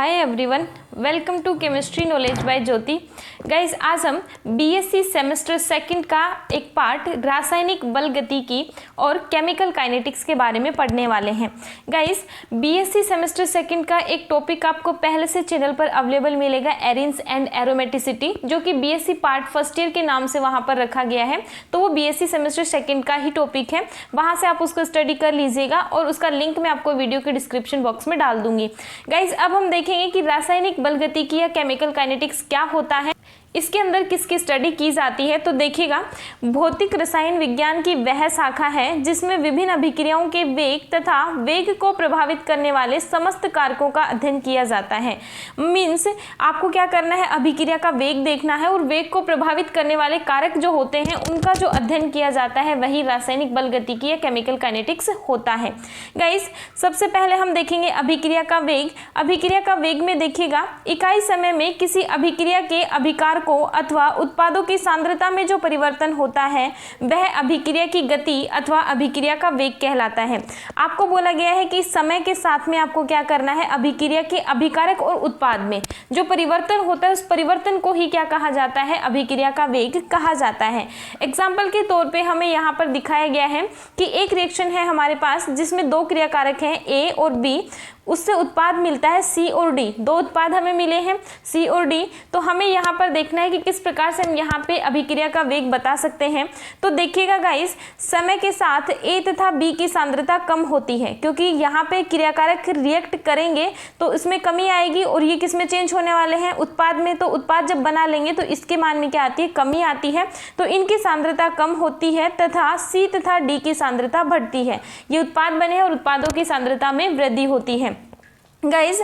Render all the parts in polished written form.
Hi everyone, welcome to chemistry knowledge by Jyoti. Guys, आज हम BSc semester second का एक पार्ट रासायनिक बल गतिकी और केमिकल काइनेटिक्स के बारे में पढ़ने वाले हैं। गाइस, बीएससी सेमेस्टर सेकंड का एक टॉपिक आपको पहले से चैनल पर अवेलेबल मिलेगा, एरिन्स एंड एरोमेटिसिटी, जो कि बीएससी पार्ट फर्स्ट ईयर के नाम से वहां पर रखा गया है। तो वो बीएससी सेमेस्टर सेकंड का ही टॉपिक है, वहां से आप उसको स्टडी कर लीजिएगा और उसका लिंक मैं आपको वीडियो के डिस्क्रिप्शन बॉक्स में डाल दूंगी। गाइस, अब हम देखेंगे कि रासायनिक बल गतिकी या केमिकल काइनेटिक्स क्या होता है, इसके अंदर किसकी स्टडी की जाती है। तो देखिएगा, भौतिक रसायन विज्ञान की वह शाखा है जिसमें विभिन्न अभिक्रियाओं के वेग तथा वेग को प्रभावित करने वाले समस्त कारकों का अध्ययन किया जाता है। मीन्स आपको क्या करना है, अभिक्रिया का वेग देखना है और वेग को प्रभावित करने वाले कारक जो होते हैं उनका जो अध्ययन किया जाता है वही रासायनिक बल गतिकी या केमिकल काइनेटिक्स होता है। गाइस, सबसे पहले हम देखेंगे अभिक्रिया का वेग। अभिक्रिया का वेग में देखिएगा, इकाई समय में किसी अभिक्रिया के अभिकार को अथवा उत्पादों की सांद्रता में जो परिवर्तन होता है वह अभिक्रिया की गति अथवा अभिक्रिया का वेग कहलाता है। आपको बोला गया है कि समय के साथ में आपको क्या करना है, अभिक्रिया के अभिकारक और उत्पाद में जो परिवर्तन होता है उस परिवर्तन को ही क्या कहा जाता है, अभिक्रिया का वेग कहा जाता है। एग्जाम्पल के तौर पे हमें यहाँ पर दिखाया गया है कि एक रिएक्शन है हमारे पास जिसमें दो क्रियाकारक हैं ए और बी, उससे उत्पाद मिलता है सी और डी। दो उत्पाद हमें मिले हैं सी और डी। तो हमें यहाँ पर देखना है कि किस प्रकार से हम यहाँ पे अभिक्रिया का वेग बता सकते हैं। तो देखिएगा गाइस, समय के साथ ए तथा बी की सांद्रता कम होती है क्योंकि यहाँ पे क्रियाकारक रिएक्ट करेंगे तो इसमें कमी आएगी और ये किस में चेंज होने वाले हैं, उत्पाद में। तो उत्पाद जब बना लेंगे तो इसके मान में क्या आती है, कमी आती है। तो इनकी सांद्रता कम होती है तथा सी तथा डी की सांद्रता बढ़ती है। ये उत्पाद बने और उत्पादों की सांद्रता में वृद्धि होती है। गाइज,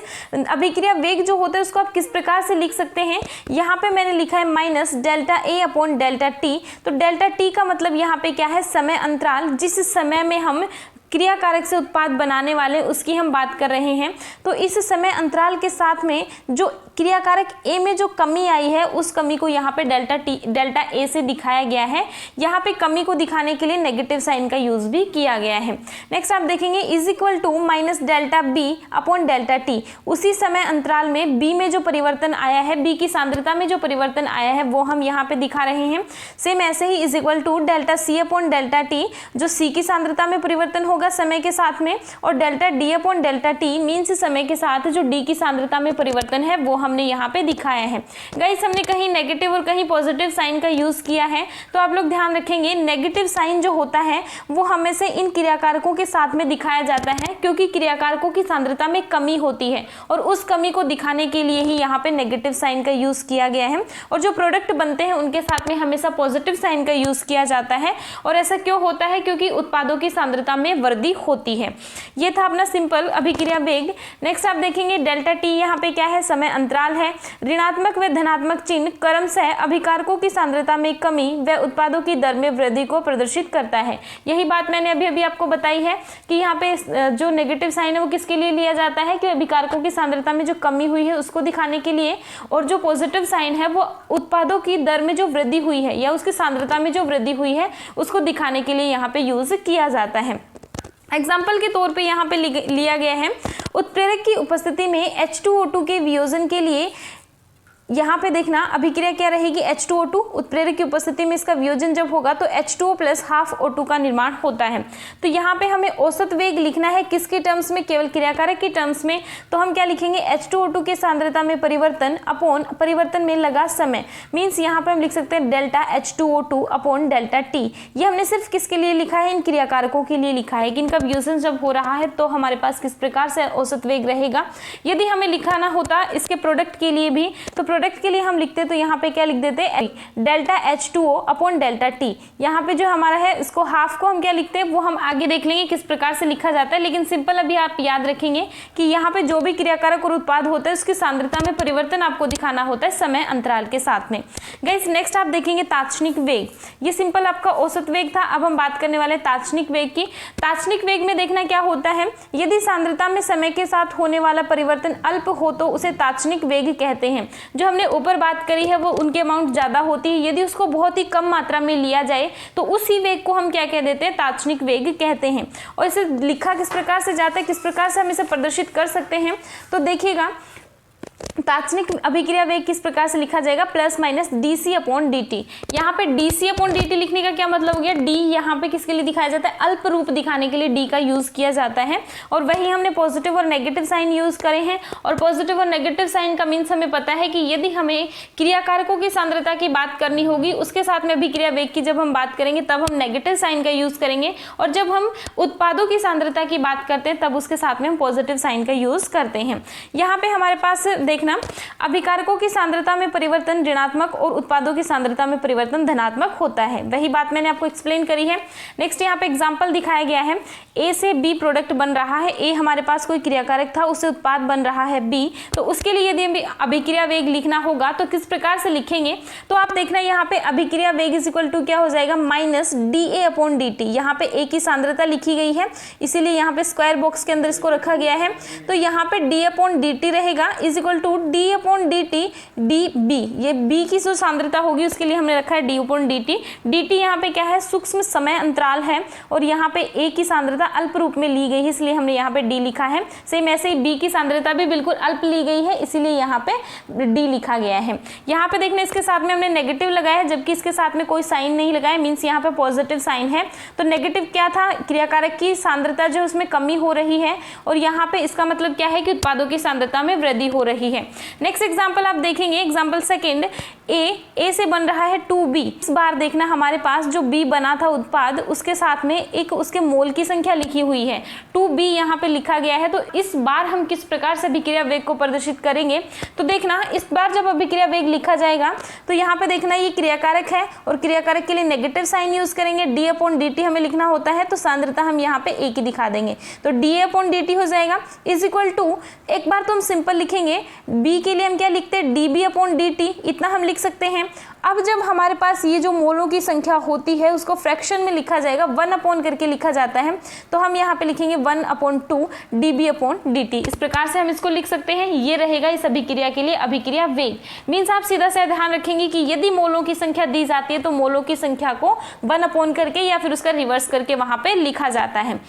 अभिक्रिया वेग जो होता है उसको आप किस प्रकार से लिख सकते हैं, यहाँ पे मैंने लिखा है minus delta A upon delta T. तो डेल्टा टी का मतलब यहाँ पे क्या है, समय अंतराल, जिस समय में हम क्रियाकारक से उत्पाद बनाने वाले उसकी हम बात कर रहे हैं। तो इस समय अंतराल के साथ में जो क्रियाकारक ए में जो कमी आई है उस कमी को यहाँ पे डेल्टा ए से दिखाया गया है। यहाँ पे कमी को दिखाने के लिए नेगेटिव साइन का यूज भी किया गया है। नेक्स्ट आप देखेंगे is equal to minus delta B upon delta t. उसी समय अंतराल में बी में जो परिवर्तन आया है, बी की सांद्रता में जो परिवर्तन आया है वो हम यहाँ पे दिखा रहे हैं। सेम ऐसे ही is equal to delta C upon delta t, जो सी की सांद्रता में परिवर्तन होगा समय के साथ में, और delta D upon delta T means समय के साथ जो डी की सांद्रता में परिवर्तन है वो हमने यहाँ पे दिखाया है। गाइस, हमने कहीं नेगेटिव और कहीं पॉजिटिव साइन का यूज किया है, तो आप लोग ध्यान रखेंगे नेगेटिव साइन जो होता है वो हमें से इन क्रियाकारकों के साथ में दिखाया जाता है क्योंकि क्रियाकारकों की सांद्रता में कमी होती है और उस कमी को दिखाने के लिए ही यहाँ पे नेगेटिव साइन का यूज किया गया है। और जो प्रोडक्ट बनते हैं उनके साथ में हमेशा पॉजिटिव साइन का यूज किया जाता है। और ऐसा क्यों होता है, क्योंकि उत्पादों की सांद्रता में वृद्धि होती है। ये था अपना सिंपल अभिक्रिया वेग। नेक्स्ट आप देखेंगे डेल्टा टी, यहाँ पे क्या है, समय अंतराल है। ऋणात्मक व धनात्मक चिन्ह क्रमशः अभिकारकों की सांद्रता में कमी व उत्पादों की दर में वृद्धि को प्रदर्शित करता है। यही बात मैंने अभी आपको बताई है कि यहाँ पे जो नेगेटिव साइन है वो किसके लिए लिया जाता है, कि अभिकारकों की सांद्रता में जो कमी हुई है उसको दिखाने के लिए, और जो पॉजिटिव साइन है वो उत्पादों की दर में जो वृद्धि हुई है या उसकी सांद्रता में जो वृद्धि हुई है उसको दिखाने के लिए यहाँ पे यूज किया जाता है। एग्जाम्पल के तौर पे यहाँ पे लिया गया है, उत्प्रेरक की उपस्थिति में H2O2 के वियोजन के लिए यहाँ पे देखना अभिक्रिया क्या रहेगी, H2O2, उत्प्रेरक की उपस्थिति में इसका वियोजन जब होगा तो H2O प्लस हाफ O2 का निर्माण होता है। तो यहाँ पे हमें औसत वेग लिखना है किसके टर्म्स में, केवल क्रियाकारक के टर्म्स में। तो हम क्या लिखेंगे, H2O2 के सांद्रता में परिवर्तन अपॉन परिवर्तन में लगा समय। मीन्स यहाँ पे हम लिख सकते हैं delta H2O2 upon delta T. ये हमने सिर्फ किसके लिए लिखा है, इन क्रियाकारकों के लिए लिखा है कि इनका वियोजन जब हो रहा है तो हमारे पास किस प्रकार से औसत वेग रहेगा। यदि हमें लिखाना होता इसके प्रोडक्ट के लिए भी, तो प्रोडक्ट के लिए हम लिखते तो यहाँ पे क्या लिख देते, delta H2O upon delta T. यहाँ पे जो हमारा है इसको हाफ को हम क्या लिखते हैं वो हम आगे देख लेंगे किस प्रकार से लिखा जाता है, लेकिन सिंपल अभी आप याद रखेंगे कि यहाँ पे जो भी क्रियाकारक और उत्पाद होता है उसकी सांद्रता में परिवर्तन आपको दिखाना होता है समय अंतराल के साथ में। गाइस, नेक्स्ट आप देखेंगे तात्क्षणिक वेग। ये सिंपल आपका औसत वेग था। अब हम बात करने वाले तात्क्षणिक वेग की। तात्क्षणिक वेग में देखना क्या होता है, यदि सांद्रता में समय के साथ होने वाला परिवर्तन अल्प हो तो उसे तात्क्षणिक वेग कहते हैं। जो हमने ऊपर बात करी है वो उनकी अमाउंट ज्यादा होती है, यदि उसको बहुत ही कम मात्रा में लिया जाए तो उसी वेग को हम क्या कह देते हैं, तात्क्षणिक वेग कहते हैं। और इसे लिखा किस प्रकार से जाता है, किस प्रकार से हम इसे प्रदर्शित कर सकते हैं, तो देखिएगा तात्क्षणिक अभिक्रिया वेग किस प्रकार से लिखा जाएगा, plus minus dc upon dt। यहाँ पे dc अपॉन dt लिखने का क्या मतलब हो गया, d यहाँ पे किसके लिए दिखाया जाता है, अल्प रूप दिखाने के लिए d का यूज किया जाता है। और वही हमने पॉजिटिव और नेगेटिव साइन यूज करे हैं। और पॉजिटिव और नेगेटिव साइन का मीन्स हमें पता है कि यदि हमें क्रियाकारकों की सांद्रता की बात करनी होगी, उसके साथ में अभिक्रिया वेग की जब हम बात करेंगे तब हम नेगेटिव साइन का यूज करेंगे, और जब हम उत्पादों की सांद्रता की बात करते हैं तब उसके साथ में हम पॉजिटिव साइन का यूज करते हैं। यहाँ पे हमारे पास देखना, अभिकारकों की सांद्रता में परिवर्तन ऋणात्मक और उत्पादों की सांद्रता में परिवर्तन धनात्मक होता है। वही बात मैंने आपको एक्सप्लेन करी है। नेक्स्ट यहाँ पे एग्जांपल दिखाया गया है, ए से बी प्रोडक्ट बन रहा है। ए हमारे पास कोई क्रियाकारक था, उससे उत्पाद बन रहा है बी। तो उसके लिए यदि अभिक्रिया वेग लिखना होगा तो किस प्रकार से लिखेंगे, तो आप देखना यहाँ पे अभिक्रिया वेग इज इक्वल टू क्या हो जाएगा, माइनस dA अपॉन dt। यहाँ पे ए की सांद्रता लिखी गई है, इसीलिए यहाँ पे स्क्वायर बॉक्स के अंदर इसको रखा गया है। तो यहाँ पे d अपॉन dt रहेगा is equal to d upon dt dB। ये b की जो सांद्रता होगी उसके लिए हमने रखा है d अपॉन dt। dt यहाँ पे क्या है, सूक्ष्म समय अंतराल है, और यहाँ पे a की सांद्रता अल्प रूप में ली गई है, इसलिए हमने यहाँ पे d लिखा है। सेम ऐसे ही b की सांद्रता भी बिल्कुल अल्प ली गई है, इसीलिए यहाँ पे d लिखा गया है। यहाँ पे देखने इसके साथ में हमने नेगेटिव लगाया है, जबकि इसके साथ में कोई साइन नहीं लगाया, मीन्स यहाँ पे पॉजिटिव साइन है। तो नेगेटिव क्या था, क्रियाकारक की सांद्रता जो उसमें कमी हो रही है, और यहाँ पे इसका मतलब क्या है कि उत्पादों की सांद्रता में वृद्धि हो रही है। नेक्स्ट एग्जाम्पल आप देखेंगे, एग्जाम्पल सेकेंड, ए से बन रहा है 2b। इस बार देखना हमारे पास जो b बना था उत्पाद, उसके साथ में एक उसके मोल की संख्या लिखी हुई है, 2b यहाँ पे लिखा गया है। तो इस बार हम किस प्रकार से अभिक्रिया वेग को प्रदर्शित करेंगे, तो देखना इस बार जब अभिक्रिया वेग लिखा जाएगा तो यहाँ पे देखना ये क्रियाकारक है, और क्रियाकारक के लिए नेगेटिव साइन यूज करेंगे, d अपॉन dt हमें लिखना होता है, तो सांद्रता हम यहाँ पे a की दिखा देंगे, तो d अपॉन dt हो जाएगा इज इक्वल टू, एक बार तो हम सिंपल लिखेंगे, b के लिए हम क्या लिखते हैं, db अपॉन dt, इतना हम लिख सकते हैं। अब जब हमारे पास ये जो मोलों की संख्या होती है उसको फ्रैक्शन में लिखा जाएगा, 1 अपॉन करके लिखा जाता है, तो हम यहाँ पे लिखेंगे 1 अपॉन 2 dB अपॉन dt। इस प्रकार से हम इसको लिख सकते हैं। ये रहेगा इस अभिक्रिया के लिए अभिक्रिया वेग। मीन्स आप सीधा सा ध्यान रखेंगे कि यदि मोलों की संख्या दी जाती है तो मोलों की संख्या को 1 अपॉन करके या फिर उसका रिवर्स करके वहां पे लिखा जाता है।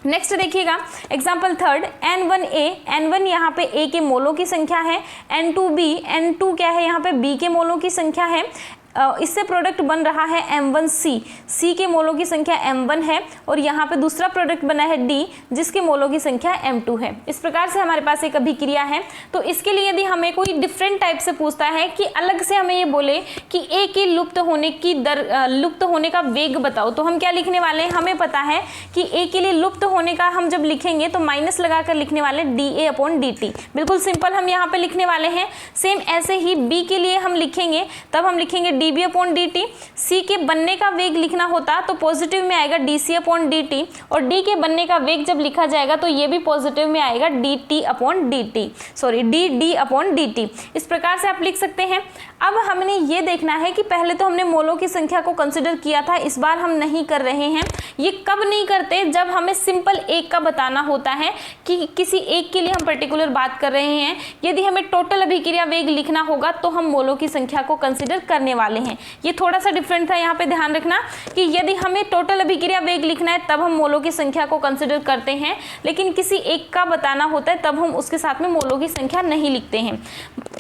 नेक्स्ट देखिएगा एग्जाम्पल थर्ड, N1A, N1 यहाँ पे A के मोलों की संख्या है, N2B, N2 क्या है यहाँ पे B के मोलों की संख्या है। इससे प्रोडक्ट बन रहा है M1C, C के मोलों की संख्या M1 है, और यहाँ पे दूसरा प्रोडक्ट बना है D जिसके मोलों की संख्या M2 है। इस प्रकार से हमारे पास एक अभिक्रिया है। तो इसके लिए यदि हमें कोई डिफरेंट टाइप से पूछता है कि अलग से हमें ये बोले कि A की लुप्त होने की दर, लुप्त होने का वेग बताओ, तो हम क्या लिखने वाले हैं, हमें पता है कि A के लिए लुप्त होने का हम जब लिखेंगे तो माइनस लगाकर लिखने वाले dA अपॉन dt। बिल्कुल सिंपल हम यहाँ पे लिखने वाले हैं। सेम ऐसे ही B के लिए हम लिखेंगे, तब हम लिखेंगे dB अपॉन dt। C के बनने का वेग लिखना होता तो पॉजिटिव में आएगा dC अपॉन dt, और D के बनने का वेग जब लिखा जाएगा तो ये भी पॉजिटिव में आएगा dt upon dt, sorry dd upon dt। इस प्रकार से आप लिख सकते हैं। अब हमने ये देखना है कि पहले तो हमने मोलों की संख्या को कंसिडर किया था, इस बार हम नहीं कर रहे हैं। ये कब नहीं करते, जब हमें सिंपल एक का बताना होता है कि किसी एक के लिए हम पर्टिकुलर बात कर रहे हैं। यदि हमें टोटल अभिक्रिया वेग लिखना होगा तो हम मोलों की संख्या को कंसिडर करने वाले हैं। ये थोड़ा सा डिफरेंट था, यहाँ पे ध्यान रखना कि यदि हमें टोटल अभिक्रिया वेग लिखना है तब हम मोलों की संख्या को कंसिडर करते हैं, लेकिन किसी एक का बताना होता है तब हम उसके साथ में मोलों की संख्या नहीं लिखते हैं।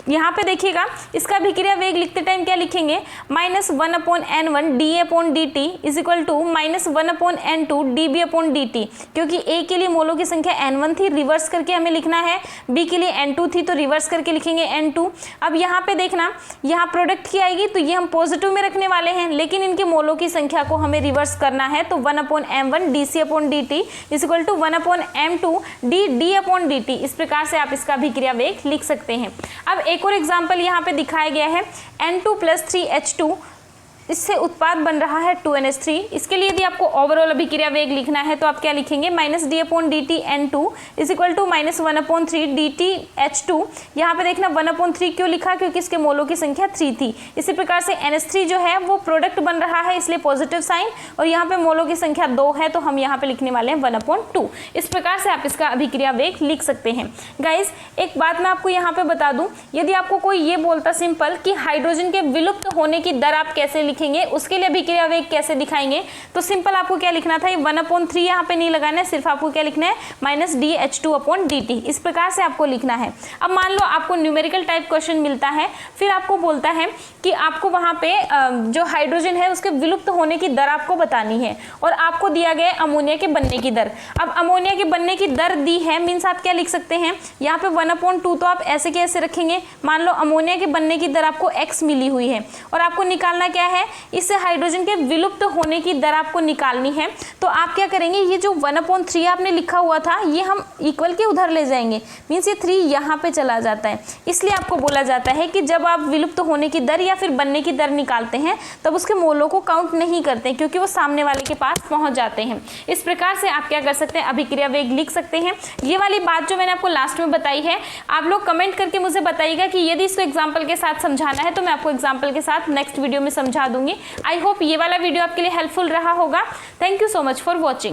यहाँ पे देखिएगा इसका अभिक्रिया वेग लिखते टाइम क्या लिखेंगे, -1 upon n1 dA upon dt is equal to -1 upon n2 dB upon dt। क्योंकि A के लिए मोलों की संख्या n1 थी, रिवर्स करके हमें लिखना है, B के लिए n2 थी तो रिवर्स करके लिखेंगे n2। अब यहाँ पे देखना, यहाँ प्रोडक्ट की आएगी तो ये हम पॉजिटिव में रखने वाले हैं, लेकिन इनके मोलों की संख्या को हमें रिवर्स करना है, तो 1 upon m1 dC upon dt is equal to 1 upon m2 d upon dt। इस प्रकार से आप इसका अभिक्रिया वेग लिख सकते हैं। अब एक और एग्जाम्पल यहाँ पे दिखाया गया है, N2 + 3H2, इससे उत्पाद बन रहा है 2NH3। इसके लिए यदि आपको ओवरऑल अभिक्रिया वेग लिखना है तो आप क्या लिखेंगे, -d upon dt N2 is equal to -1 upon 3 dt H2। यहाँ पे देखना 1 अपॉन 3 क्यों लिखा, क्योंकि इसके मोलों की संख्या 3 थी। इसी प्रकार से NH3 जो है वो प्रोडक्ट बन रहा है, इसलिए पॉजिटिव साइन, और यहाँ पे मोलों की संख्या 2 है तो हम यहाँ पे लिखने वाले हैं 1 अपॉन 2। इस प्रकार से आप इसका अभिक्रिया वेग लिख सकते हैं। गाइज एक बात मैं आपको यहाँ पे बता दूं, यदि आपको कोई ये बोलता सिंपल कि हाइड्रोजन के विलुप्त होने की दर आप कैसे लिखेंगे उसके लिए अभिक्रिया वेग कैसे दिखाएंगे, तो सिंपल आपको क्या लिखना था, 1/3 यहाँ पे नहीं लगाना है, सिर्फ आपको क्या लिखना है -dH2/dt, इस प्रकार से आपको लिखना है। अब मान लो आपको न्यूमेरिकल टाइप क्वेश्चन मिलता है, फिर आपको बोलता है कि आपको वहां पे जो हाइड्रोजन है उसके विलुप्त होने की दर आपको बतानी है और आपको दिया गया अमोनिया के बनने की दर। अब अमोनिया के बनने की दर दी है, मीन्स आप क्या लिख सकते हैं यहाँ पे 1/2 तो आप ऐसे कैसे रखेंगे, मान लो अमोनिया के बनने की दर आपको x मिली हुई है और आपको निकालना क्या है, इस हाइड्रोजन के विलुप्त होने की दर आपको निकालनी है। तो आप क्या करेंगे, ये जो 1/3 आपने लिखा हुआ था ये हम इक्वल के उधर ले जाएंगे, मीन्स ये 3 यहाँ पे चला जाता है। इसलिए आपको बोला जाता है कि जब आप विलुप्त होने की दर या फिर बनने की दर निकालते हैं तब उसके मोलों को काउंट नहीं करते क्योंकि वो सामने वाले के पास पहुंच जाते हैं। इस प्रकार से आप क्या कर सकते हैं, अभिक्रिया वेग लिख सकते हैं। ये वाली बात जो मैंने आपको लास्ट में बताई है, आप लोग कमेंट करके मुझे बताइएगा कि यदि इसको एग्जाम्पल के साथ समझाना है तो मैं आपको एग्जाम्पल के साथ नेक्स्ट वीडियो में समझा दूंगी। आई होप ये वाला वीडियो आपके लिए हेल्पफुल रहा होगा। Thank you so much for watching.